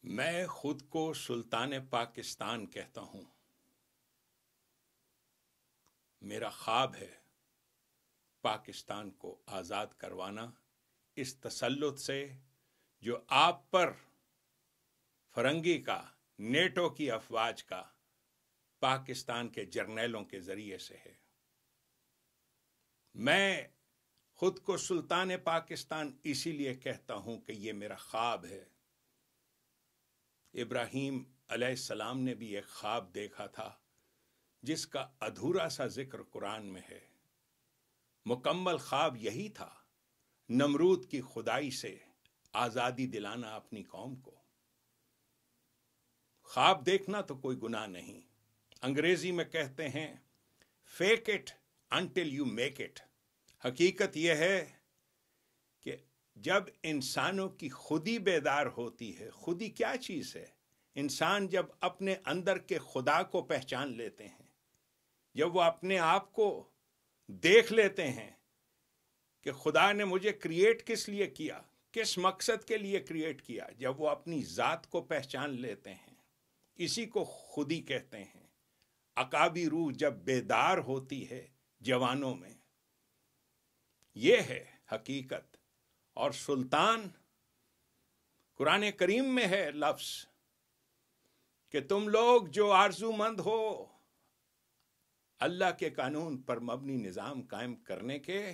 میں خود کو سلطان پاکستان کہتا ہوں۔ میرا خواب ہے پاکستان کو آزاد کروانا اس تسلط سے جو آپ پر فرنگی کا، نیٹو کی افواج کا، پاکستان کے جرنیلوں کے ذریعے سے ہے۔ میں خود کو سلطان پاکستان اسی لیے کہتا ہوں کہ یہ میرا خواب ہے۔ ابراہیم علیہ السلام نے بھی ایک خواب دیکھا تھا جس کا ادھورا سا ذکر قرآن میں ہے۔ مکمل خواب یہی تھا، نمرود کی خدائی سے آزادی دلانا اپنی قوم کو۔ خواب دیکھنا تو کوئی گناہ نہیں۔ انگریزی میں کہتے ہیں fake it until you make it. حقیقت یہ ہے کہ جب انسانوں کی خودی بیدار ہوتی ہے، خودی کیا چیز ہے؟ انسان جب اپنے اندر کے خدا کو پہچان لیتے ہیں، جب وہ اپنے آپ کو دیکھ لیتے ہیں کہ خدا نے مجھے کریٹ کس لیے کیا، کس مقصد کے لیے کریٹ کیا، جب وہ اپنی ذات کو پہچان لیتے ہیں، اسی کو خودی کہتے ہیں۔ عقابی روح جب بیدار ہوتی ہے جوانوں میں، یہ ہے حقیقت۔ اور سلطان قرآن کریم میں ہے لفظ کہ تم لوگ جو آرزو مند ہو اللہ کے قانون پر مبنی نظام قائم کرنے کے،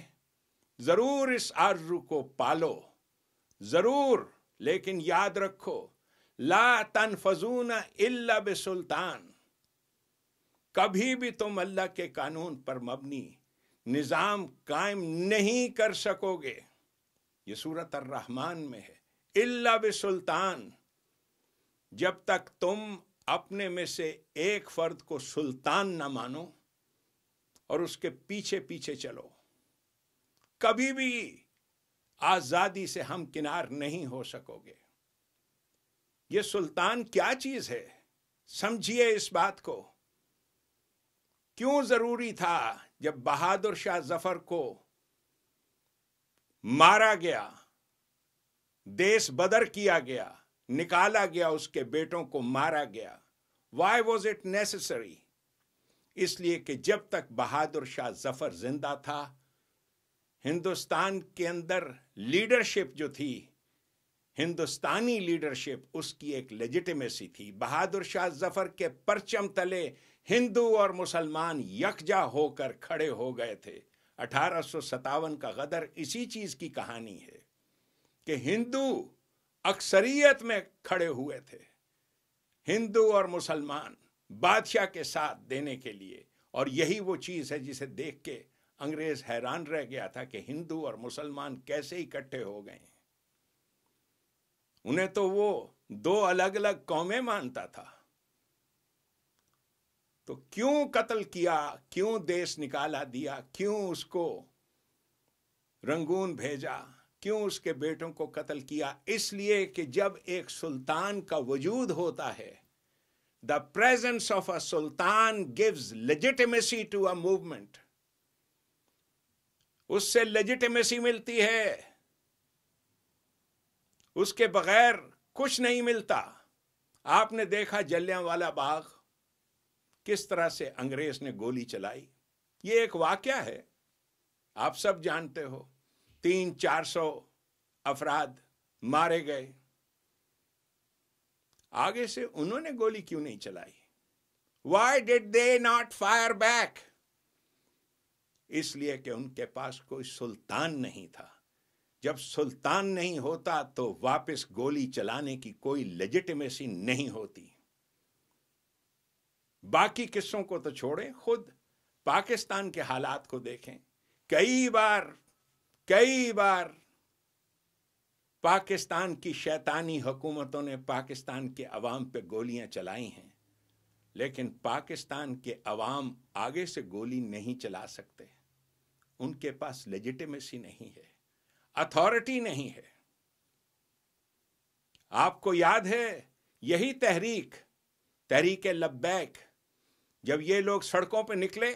ضرور اس آرزو کو پالو، ضرور، لیکن یاد رکھو لا تنفذون الا بسلطان۔ کبھی بھی تم اللہ کے قانون پر مبنی نظام قائم نہیں کر سکو گے۔ یہ سورۃ الرحمن میں ہے، الا بسلطان۔ جب تک تم اپنے میں سے ایک فرد کو سلطان نہ مانو اور اس کے پیچھے پیچھے چلو، کبھی بھی آزادی سے ہمکنار نہیں ہو سکو گے۔ یہ سلطان کیا چیز ہے؟ سمجھیے اس بات کو۔ کیوں ضروری تھا جب بہادر شاہ ظفر کو مارا گیا، دیس بدر کیا گیا، نکالا گیا، اس کے بیٹوں کو مارا گیا؟ Why was it necessary? اس لیے کہ جب تک بہادر شاہ ظفر زندہ تھا، ہندوستان کے اندر لیڈرشپ جو تھی، ہندوستانی لیڈرشپ، اس کی ایک لیجیٹیمیسی تھی۔ بہادر شاہ ظفر کے پرچم تلے ہندو اور مسلمان یکجا ہو کر کھڑے ہو گئے تھے۔ 1857 کا غدر اسی چیز کی کہانی ہے کہ ہندو اکثریت میں کھڑے ہوئے تھے، ہندو اور مسلمان بادشاہ کے ساتھ دینے کے لیے۔ اور یہی وہ چیز ہے جسے دیکھ کے انگریز حیران رہ گیا تھا کہ ہندو اور مسلمان کیسے اکٹھے ہو گئے ہیں۔ انہیں تو وہ دو الگ الگ قومیں مانتا تھا۔ تو کیوں قتل کیا، کیوں دیس نکالا دیا، کیوں اس کو رنگون بھیجا، کیوں اس کے بیٹوں کو قتل کیا؟ اس لیے کہ جب ایک سلطان کا وجود ہوتا ہے، the presence of a sultan gives legitimacy to a movement۔ اس سے لیجیٹیمیسی ملتی ہے، اس کے بغیر کچھ نہیں ملتا۔ آپ نے دیکھا جلیانوالہ باغ کس طرح سے انگریز نے گولی چلائی، یہ ایک واقعہ ہے، آپ سب جانتے ہو۔ 300-400 افراد مارے گئے۔ آگے سے انہوں نے گولی کیوں نہیں چلائی؟ Why did they not fire back؟ اس لیے کہ ان کے پاس کوئی سلطان نہیں تھا۔ جب سلطان نہیں ہوتا تو واپس گولی چلانے کی کوئی لیجیٹیمیسی نہیں ہوتی۔ باقی قصوں کو تو چھوڑیں، خود پاکستان کے حالات کو دیکھیں۔ کئی بار پاکستان کی شیطانی حکومتوں نے پاکستان کے عوام پہ گولیاں چلائی ہیں، لیکن پاکستان کے عوام آگے سے گولی نہیں چلا سکتے۔ ان کے پاس لیجیٹیمیسی نہیں ہے، اتھارٹی نہیں ہے۔ آپ کو یاد ہے یہی تحریک لبیک، جب یہ لوگ سڑکوں پہ نکلے،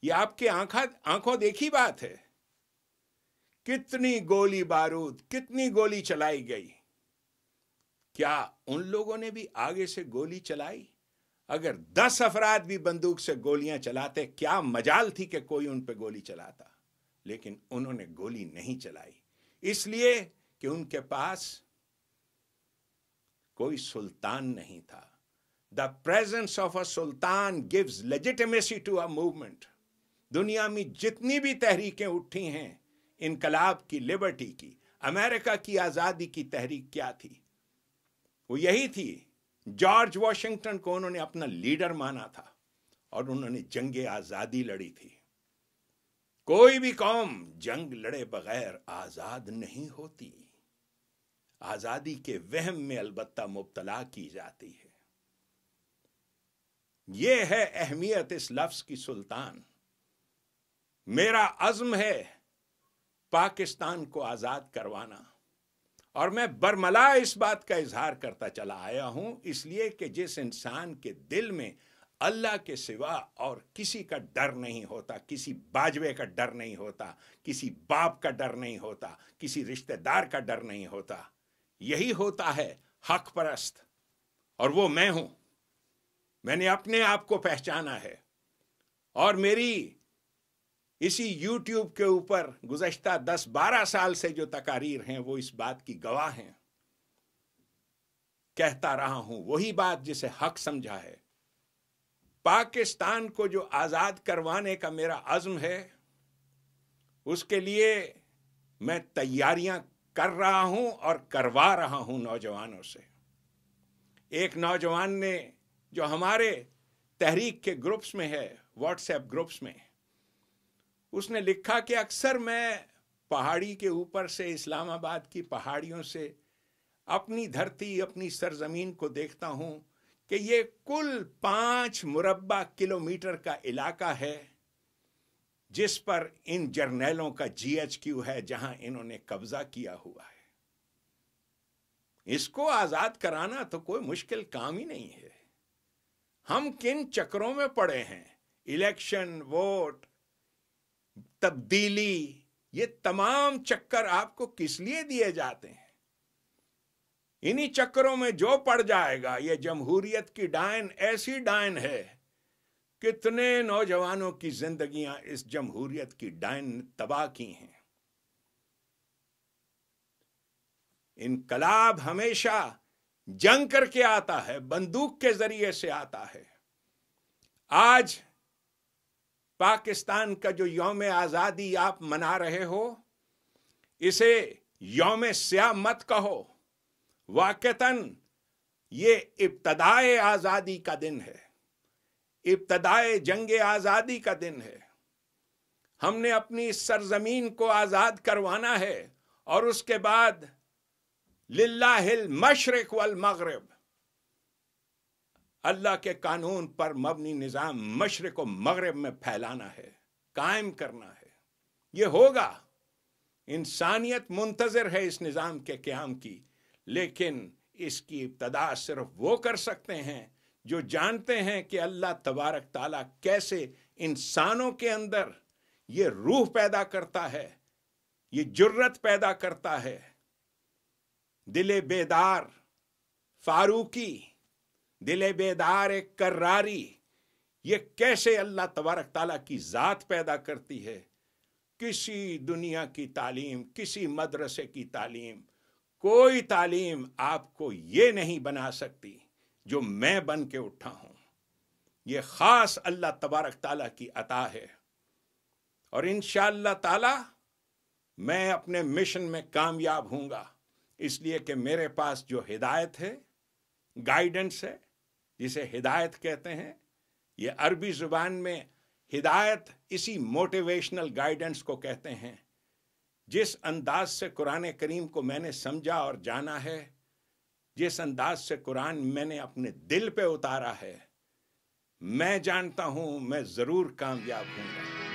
یہ آپ کے آنکھوں دیکھی بات ہے۔ کتنی گولی بارود، کتنی گولی چلائی گئی، کیا ان لوگوں نے بھی آگے سے گولی چلائی؟ اگر 10 افراد بھی بندوق سے گولیاں چلاتے کیا مجال تھی کہ کوئی ان پہ گولی چلاتا؟ لیکن انہوں نے گولی نہیں چلائی، اس لیے کہ ان کے پاس کوئی سلطان نہیں تھا. The presence of a sultan gives legitimacy to a movement. دنیا میں جتنی بھی تحریکیں اٹھی ہیں انقلاب کی، لبرٹی کی، امریکہ کی آزادی کی تحریک کیا تھی؟ وہ یہی تھی. جارج واشنگٹن کو انہوں نے اپنا لیڈر مانا تھا اور انہوں نے جنگ آزادی لڑی تھی. کوئی بھی قوم جنگ لڑے بغیر آزاد نہیں ہوتی، آزادی کے وہم میں البتہ مبتلا کی جاتی ہے. یہ ہے اہمیت اس لفظ کی سلطان. میرا عزم ہے پاکستان کو آزاد کروانا، اور میں برملا اس بات کا اظہار کرتا چلا آیا ہوں، اس لیے کہ جس انسان کے دل میں اللہ کے سوا اور کسی کا ڈر نہیں ہوتا، کسی باجوے کا ڈر نہیں ہوتا، کسی باپ کا ڈر نہیں ہوتا، کسی رشتہ دار کا ڈر نہیں ہوتا، یہی ہوتا ہے حق پرست. اور وہ میں ہوں. میں نے اپنے آپ کو پہچانا ہے، اور میری اسی یوٹیوب کے اوپر گزشتہ 10-12 سال سے جو تقاریر ہیں وہ اس بات کی گواہ ہیں. کہتا رہا ہوں وہی بات جسے حق سمجھا ہے. پاکستان کو جو آزاد کروانے کا میرا عزم ہے، اس کے لیے میں تیاریاں کر رہا ہوں اور کروا رہا ہوں نوجوانوں سے. ایک نوجوان نے جو ہمارے تحریک کے گروپس میں ہے، واٹس ایپ گروپس میں، اس نے لکھا کہ اکثر میں پہاڑی کے اوپر سے، اسلام آباد کی پہاڑیوں سے اپنی دھرتی، اپنی سرزمین کو دیکھتا ہوں کہ یہ کل 5 مربع کلومیٹر کا علاقہ ہے جس پر ان جرنیلوں کا GHQ ہے، جہاں انہوں نے قبضہ کیا ہوا ہے. اس کو آزاد کرانا تو کوئی مشکل کام ہی نہیں ہے. ہم کن چکروں میں پڑے ہیں؟ الیکشن، ووٹ، تبدیلی، یہ تمام چکر آپ کو کس لیے دیے جاتے ہیں؟ انہی چکروں میں جو پڑ جائے گا. یہ جمہوریت کی ڈائن ایسی ڈائن ہے، کتنے نوجوانوں کی زندگیاں اس جمہوریت کی ڈائن نے تباہ کی ہیں. انقلاب ہمیشہ جنگ کر کے آتا ہے، بندوق کے ذریعے سے آتا ہے. آج پاکستان کا جو یوم آزادی آپ منا رہے ہو، اسے یوم سیاہ مت کہو. واقعتاً یہ ابتدائے آزادی کا دن ہے، ابتدائے جنگ آزادی کا دن ہے. ہم نے اپنی سرزمین کو آزاد کروانا ہے، اور اس کے بعد للہ المشرق والمغرب، اللہ کے قانون پر مبنی نظام مشرق و مغرب میں پھیلانا ہے، قائم کرنا ہے. یہ ہوگا. انسانیت منتظر ہے اس نظام کے قیام کی، لیکن اس کی ابتدا صرف وہ کر سکتے ہیں جو جانتے ہیں کہ اللہ تبارک تعالیٰ کیسے انسانوں کے اندر یہ روح پیدا کرتا ہے، یہ جرت پیدا کرتا ہے. دل بیدار فاروقی، دل بیدار کراری، یہ کیسے اللہ تبارک تعالیٰ کی ذات پیدا کرتی ہے. کسی دنیا کی تعلیم، کسی مدرسے کی تعلیم، کوئی تعلیم آپ کو یہ نہیں بنا سکتی جو میں بن کے اٹھا ہوں. یہ خاص اللہ تبارک تعالیٰ کی عطا ہے، اور انشاءاللہ تعالی میں اپنے مشن میں کامیاب ہوں گا، اس لیے کہ میرے پاس جو ہدایت ہے، گائیڈنس ہے، جسے ہدایت کہتے ہیں. یہ عربی زبان میں ہدایت اسی موٹیویشنل گائیڈنس کو کہتے ہیں. جس انداز سے قرآن کریم کو میں نے سمجھا اور جانا ہے، جس انداز سے قرآن میں نے اپنے دل پہ اتارا ہے، میں جانتا ہوں میں ضرور کامیاب ہوں گا.